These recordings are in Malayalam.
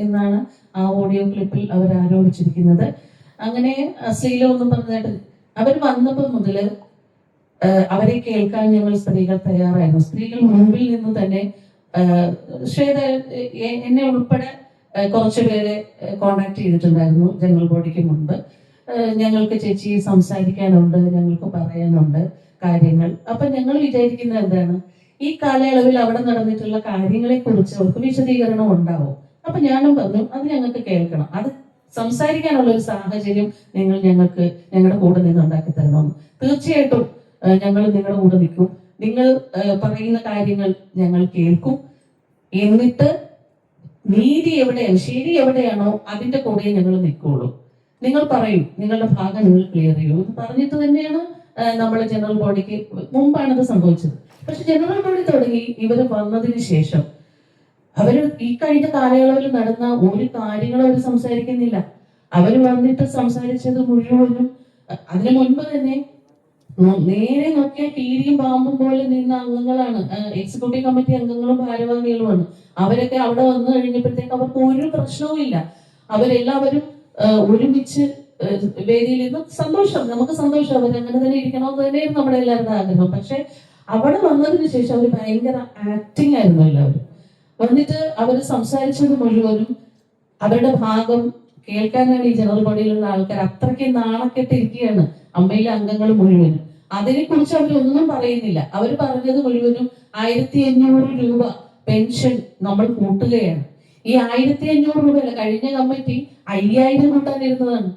എന്നാണ് ആ ഓഡിയോ ക്ലിപ്പിൽ അവർ ആരോപിച്ചിരിക്കുന്നത്. അങ്ങനെ അശ്ലീലം ഒന്നും പറഞ്ഞിട്ട് അവർ വന്നപ്പോൾ മുതൽ അവരെ കേൾക്കാൻ ഞങ്ങൾ സ്ത്രീകൾ തയ്യാറായിരുന്നു. സ്ത്രീകൾ മുൻപിൽ നിന്ന് തന്നെ ശ്വേത എന്നെ ഉൾപ്പെടെ കുറച്ചു പേരെ കോണ്ടാക്ട് ചെയ്തിട്ടുണ്ടായിരുന്നു ജനറൽ ബോഡിക്ക് മുൻപ്. ഞങ്ങൾക്ക് ചേച്ചി സംസാരിക്കാനുണ്ട്, ഞങ്ങൾക്ക് പറയാനുണ്ട് കാര്യങ്ങൾ. അപ്പൊ ഞങ്ങൾ വിചാരിക്കുന്നത് എന്താണ്, ഈ കാലയളവിൽ അവിടെ നടന്നിട്ടുള്ള കാര്യങ്ങളെ കുറിച്ച് അവർക്ക് വിശദീകരണം ഉണ്ടാവും. അപ്പൊ ഞാനും പറഞ്ഞു അത് ഞങ്ങൾക്ക് കേൾക്കണം, അത് സംസാരിക്കാനുള്ള ഒരു സാഹചര്യം നിങ്ങൾ ഞങ്ങളുടെ കൂടെ നിന്ന് ഉണ്ടാക്കി തരണമെന്ന്. തീർച്ചയായിട്ടും ഞങ്ങൾ നിങ്ങളുടെ കൂടെ നിൽക്കും. നിങ്ങൾ പറയുന്ന കാര്യങ്ങൾ ഞങ്ങൾ കേൾക്കും. എന്നിട്ട് നീതി എവിടെയാണ്, ശരി എവിടെയാണോ അതിന്റെ കൂടെ ഞങ്ങൾ നിൽക്കുള്ളൂ. നിങ്ങൾ പറയൂ, നിങ്ങളുടെ ഭാഗം നിങ്ങൾ ക്ലിയർ ചെയ്യൂ എന്ന് പറഞ്ഞിട്ട് തന്നെയാണ് നമ്മൾ ജനറൽ ബോഡിക്ക് മുമ്പാണത് സംഭവിച്ചത്. പക്ഷെ ജനറൽ ബോഡി തുടങ്ങി ഇവർ വന്നതിന് ശേഷം അവര് ഈ കഴിഞ്ഞ കാലയളവിൽ നടന്ന ഒരു കാര്യങ്ങളും അവർ സംസാരിക്കുന്നില്ല. അവർ വന്നിട്ട് സംസാരിച്ചത് മുഴുവനും അതിനു മുൻപ് തന്നെ നേരെ നോക്കിയാൽ കീരിയും പാമ്പും പോലെ നിന്ന അംഗങ്ങളാണ്. എക്സിക്യൂട്ടീവ് കമ്മിറ്റി അംഗങ്ങളും ഭാരവാഹികളുമാണ്. അവരൊക്കെ അവിടെ വന്നു കഴിഞ്ഞപ്പോഴത്തേക്ക് അവർക്ക് ഒരു പ്രശ്നവും ഇല്ല. അവരെല്ലാവരും ഒരുമിച്ച് വേദിയിൽ നിന്ന് സന്തോഷം, നമുക്ക് സന്തോഷം, അവരങ്ങനെ തന്നെ ഇരിക്കണമെന്ന് തന്നെയായിരുന്നു നമ്മുടെ എല്ലാവരുടെ ആഗ്രഹം. പക്ഷെ അവിടെ വന്നതിന് ശേഷം അവർ ഭയങ്കര ആക്ടിങ് ആയിരുന്നു. എല്ലാവരും വന്നിട്ട് അവർ സംസാരിച്ചത് മുഴുവനും അവരുടെ ഭാഗം കേൾക്കാനാണ് ഈ ജനറൽ ബോഡിയിലുള്ള ആൾക്കാർ അത്രയ്ക്ക് നാണക്കെട്ടിരിക്കുകയാണ്. അമ്മയിലെ അംഗങ്ങൾ മുഴുവനും അതിനെ കുറിച്ച് അവരൊന്നും പറയുന്നില്ല. അവർ പറഞ്ഞത് മുഴുവനും 1500 രൂപ പെൻഷൻ നമ്മൾ കൂട്ടുകയാണ്. ഈ 1500 രൂപ അല്ല, കഴിഞ്ഞ കമ്മിറ്റി 5000 കൂട്ടാനിരുന്നതാണ്.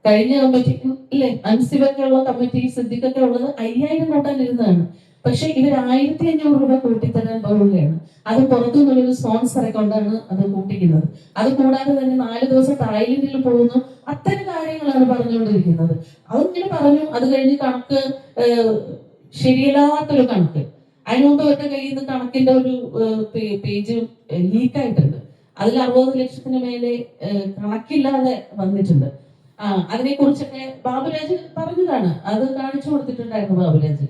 കഴിഞ്ഞ കമ്മിറ്റി അല്ലേ, അൻസിബൊക്കെ ഉള്ള കമ്മിറ്റി, സിദ്ദിഖൊക്കെ ഉള്ളത് 5000 കൂട്ടാനിരുന്നതാണ്. പക്ഷെ ഇവർ 1500 രൂപ കൂട്ടിത്തരാൻ പോവുകയാണ്. അത് പുറത്തുനിന്നുള്ളൊരു സ്പോൺസറെ കൊണ്ടാണ് അത് കൂട്ടിക്കുന്നത്. അത് കൂടാതെ തന്നെ 4 ദിവസം തായ്ലൻഡിൽ പോകുന്നു. അത്തരം കാര്യങ്ങളാണ് പറഞ്ഞുകൊണ്ടിരിക്കുന്നത്. അതിങ്ങനെ പറഞ്ഞു. അത് കഴിഞ്ഞ് കണക്ക് ശരിയല്ലാത്തൊരു കണക്ക്, അതിനു മുമ്പ് അവരുടെ കയ്യിൽ നിന്ന് കണക്കിന്റെ ഒരു പേജ് ലീക്കായിട്ടുണ്ട്. അതിൽ 60 ലക്ഷത്തിന് മേലെ കണക്കില്ലാതെ വന്നിട്ടുണ്ട്. അതിനെ കുറിച്ചൊക്കെ ബാബുരാജ് പറഞ്ഞതാണ്. അത് കാണിച്ചു കൊടുത്തിട്ടുണ്ടായിരുന്നു ബാബുരാജ്.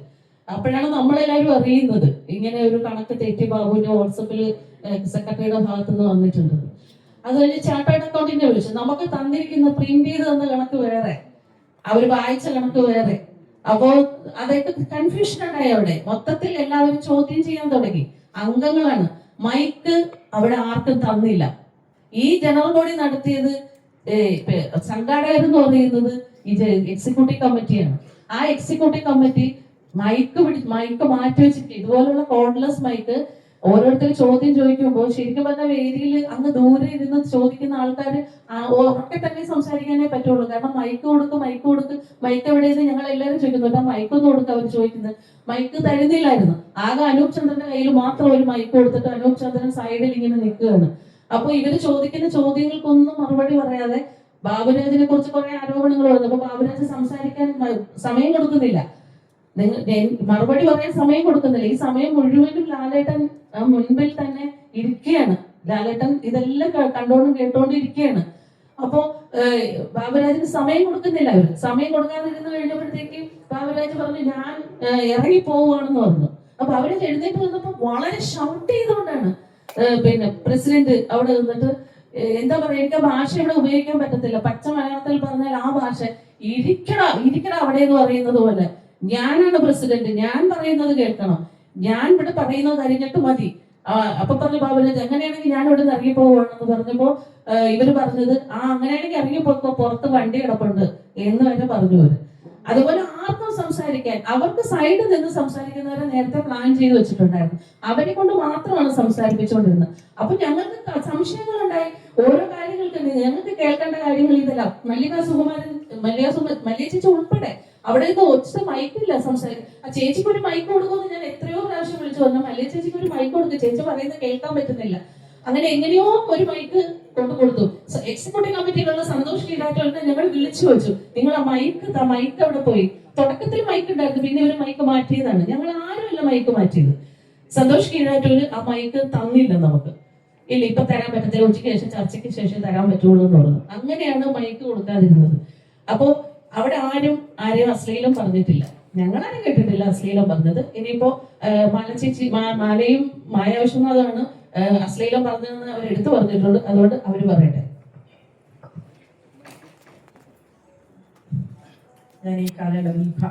അപ്പോഴാണ് നമ്മളെല്ലാവരും അറിയുന്നത് ഇങ്ങനെ ഒരു കണക്ക് തെറ്റി ബാബുവിന്റെ വാട്സപ്പിൽ സെക്രട്ടറിയുടെ ഭാഗത്തു നിന്ന് വന്നിട്ടുണ്ട്. അത് കഴിഞ്ഞ് ചാർട്ടേഡ് അക്കൗണ്ടിനെ വിളിച്ചു. നമുക്ക് തന്നിരിക്കുന്ന പ്രിന്റ് ചെയ്ത് തന്ന കണക്ക് വേറെ, അവർ വായിച്ച കണക്ക് വേറെ. അപ്പോ അതൊക്കെ കൺഫ്യൂഷൻ ഉണ്ടായി. അവിടെ മൊത്തത്തിൽ എല്ലാവരും ചോദ്യം ചെയ്യാൻ തുടങ്ങി. അംഗങ്ങളാണ്. മൈക്ക് അവിടെ ആർക്കും തന്നില്ല. ഈ ജനറൽ ബോഡി നടത്തിയത് സംഘാടകരെന്ന് പറയുന്നത് ഇത് എക്സിക്യൂട്ടീവ് കമ്മിറ്റിയാണ്. ആ എക്സിക്യൂട്ടീവ് കമ്മിറ്റി മൈക്ക് മാറ്റി വെച്ചിട്ട് ഇതുപോലുള്ള കോഡ്ലെസ് മൈക്ക് ഓരോരുത്തർ ചോദ്യം ചോദിക്കുമ്പോൾ ശരിക്കും പറഞ്ഞ വേദിയിൽ അങ്ങ് ദൂരെ ഇരുന്ന് ചോദിക്കുന്ന ആൾക്കാർ ഒക്കെ തന്നെ സംസാരിക്കാനേ പറ്റുള്ളൂ. കാരണം മൈക്ക് കൊടുക്ക് മൈക്ക് എവിടെയെന്ന് ഞങ്ങൾ എല്ലാവരും ചോദിക്കുന്നു. മൈക്കൊന്നും കൊടുക്കുക അവർ ചോദിക്കുന്നത്. മൈക്ക് തരുന്നില്ലായിരുന്നു. ആകെ അനൂപ് ചന്ദ്രന്റെ കയ്യിൽ മാത്രം ഒരു മൈക്ക് കൊടുത്തിട്ട് അനൂപ് ചന്ദ്രൻ സൈഡിൽ ഇങ്ങനെ നിൽക്കുകയാണ്. അപ്പൊ ഇവര് ചോദിക്കുന്ന ചോദ്യങ്ങൾക്കൊന്നും മറുപടി പറയാതെ ബാബുരാജിനെ കുറിച്ച് കുറെ ആരോപണങ്ങൾ വന്നു. അപ്പൊ ബാബുരാജ് സംസാരിക്കാൻ സമയം കൊടുക്കുന്നില്ല, മറുപടി പറയാൻ സമയം കൊടുക്കുന്നില്ല. ഈ സമയം മുഴുവനും ലാലേട്ടൻ മുൻപിൽ തന്നെ ഇരിക്കുകയാണ്. ലാലേട്ടൻ ഇതെല്ലാം കണ്ടോണ്ടും കേട്ടോണ്ടും ഇരിക്കുകയാണ്. അപ്പോ ബാബുരാജിന് സമയം കൊടുക്കുന്നില്ല. അവര് സമയം കൊടുക്കാതിരുന്ന് കഴിഞ്ഞപ്പോഴത്തേക്ക് ബാബുരാജ് പറഞ്ഞു ഞാൻ ഇറങ്ങി പോവുകയാണെന്ന് പറഞ്ഞു. അപ്പൊ അവര് എഴുന്നേറ്റ് വന്നപ്പോ വളരെ ഷൗട്ട് ചെയ്തുകൊണ്ടാണ് പ്രസിഡന്റ് അവിടെ നിന്നിട്ട് എന്താ പറയാ, എനിക്ക് ആ ഭാഷ ഇവിടെ ഉപയോഗിക്കാൻ പറ്റത്തില്ല. പച്ച മലയാളത്തിൽ പറഞ്ഞാൽ ആ ഭാഷ ഇരിക്കട അവിടെ എന്ന് പറയുന്നത് പോലെ, ഞാനാണ് പ്രസിഡന്റ്, ഞാൻ പറയുന്നത് കേൾക്കണം, ഞാൻ ഇവിടെ പറയുന്നത് കഴിഞ്ഞിട്ട് മതി. അപ്പൊ പറഞ്ഞു ബാബുരാജ് അങ്ങനെയാണെങ്കിൽ ഞാൻ ഇവിടെ നിന്ന് ഇറങ്ങിപ്പോവാണെന്ന് പറഞ്ഞപ്പോ ഇവര് പറഞ്ഞത് അങ്ങനെയാണെങ്കിൽ ഇറങ്ങിപ്പോക്കോ, പുറത്ത് വണ്ടി കിടപ്പുണ്ട് എന്ന് വരെ പറഞ്ഞു അവര്. അതുപോലെ ആർക്കും സംസാരിക്കാൻ, അവർക്ക് സൈഡിൽ നിന്ന് സംസാരിക്കുന്നവരെ നേരത്തെ പ്ലാൻ ചെയ്ത് വെച്ചിട്ടുണ്ടായിരുന്നു. അവരെ കൊണ്ട് മാത്രമാണ് സംസാരിപ്പിച്ചുകൊണ്ടിരുന്നത്. അപ്പൊ ഞങ്ങൾക്ക് സംശയങ്ങളുണ്ടായി. ഓരോ കാര്യങ്ങൾക്ക് ഞങ്ങൾക്ക് കേൾക്കേണ്ട കാര്യങ്ങൾ ഇതല്ല. മല്ലിക ചേച്ചി ഉൾപ്പെടെ അവിടെ നിന്ന് ഒച്ച മൈക്കില്ല സംസാരിക്കും. ആ ചേച്ചിക്ക് ഒരു മൈക്ക് കൊടുക്കുമെന്ന് ഞാൻ എത്രയോ പ്രാവശ്യം വിളിച്ചു പറഞ്ഞു. മല്ലിക ചേച്ചിക്ക് ഒരു മൈക്ക് കൊടുക്കും, ചേച്ചി പറയുന്നത് കേൾക്കാൻ പറ്റുന്നില്ല. അങ്ങനെ എങ്ങനെയോ ഒരു മൈക്ക് കൊടുത്തു. എക്സിക്യൂട്ടീവ് കമ്മിറ്റിയിലുള്ള സന്തോഷ് കീഴാറ്റോളിനെ ഞങ്ങൾ വിളിച്ചു വെച്ചു. നിങ്ങൾ ആ മൈക്ക് അവിടെ പോയി. തുടക്കത്തിൽ മൈക്ക് ഉണ്ടായിരുന്നു, പിന്നെ ഒരു മൈക്ക് മാറ്റിയതാണ്. ഞങ്ങൾ ആരുമല്ല മൈക്ക് മാറ്റിയത്. സന്തോഷ് കീഴാറ്റോല് ആ മൈക്ക് തന്നില്ല നമുക്ക്. ഇല്ല ഇപ്പൊ തരാൻ പറ്റത്തില്ല, ഉച്ചയ്ക്ക് ശേഷം ചർച്ചയ്ക്ക് ശേഷം തരാൻ പറ്റുള്ളൂ എന്ന് പറഞ്ഞു. അങ്ങനെയാണ് മൈക്ക് കൊടുക്കാതിരുന്നത്. അപ്പോ അവിടെ ആരെയും അശ്ലീലം പറഞ്ഞിട്ടില്ല. ഞങ്ങളാരും കേട്ടിട്ടില്ല അശ്ലീലം പറഞ്ഞത്. ഇനിയിപ്പോ മാലയും മായ വിശ്വനാഥാണ് അശ്ലീലം പറഞ്ഞതെന്ന് അവർ എടുത്തു പറഞ്ഞിട്ടുണ്ട്. അതുകൊണ്ട് അവർ പറയട്ടെ. ഞാൻ ഈ കാലയളവിൽ